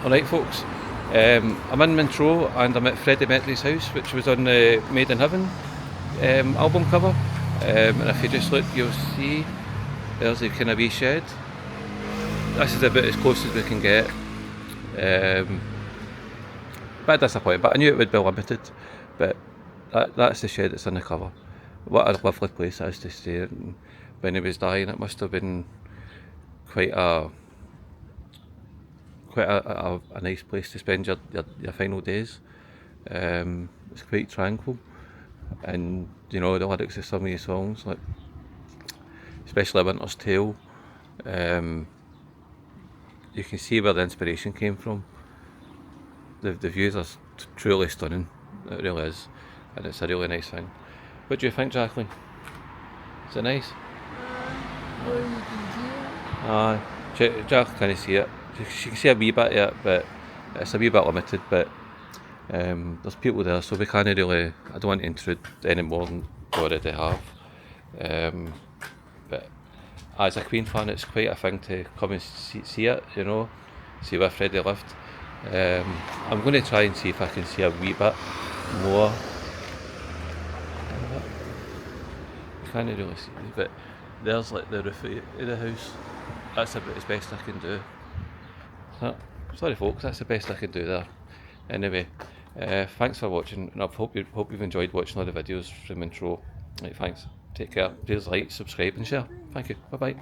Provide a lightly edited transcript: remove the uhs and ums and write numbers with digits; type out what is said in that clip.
Alright folks, I'm in Montreux and I'm at Freddie Mercury's house, which was on the Made in Heaven album cover. And if you just look, you'll see there's a kind of wee shed. This is about as close as we can get. Bit disappointing, but I knew it would be limited. But that's the shed that's on the cover. What a lovely place it is to stay in. When he was dying, it must have been quite a nice place to spend your final days. It's quite tranquil, and you know the lyrics of some of the songs, like especially Winter's Tale, you can see where the inspiration came from. The views are truly stunning, it really is, and it's a really nice thing. What do you think, Jacqueline? Is it nice? Jack can't see it. She can see a wee bit of it, but it's a wee bit limited. But there's people there, so we can't really. I don't want to intrude any more than we already have. But as a Queen fan, it's quite a thing to come and see it. You know, see where Freddie lived. I'm going to try and see if I can see a wee bit more. You can't really see, but there's like the roof of the house. That's about as best I can do. Sorry folks, that's the best I can do there. Anyway, thanks for watching, and I hope you've enjoyed watching all the videos from Montreux. Right, thanks, take care, please like, subscribe and share. Thank you, bye bye.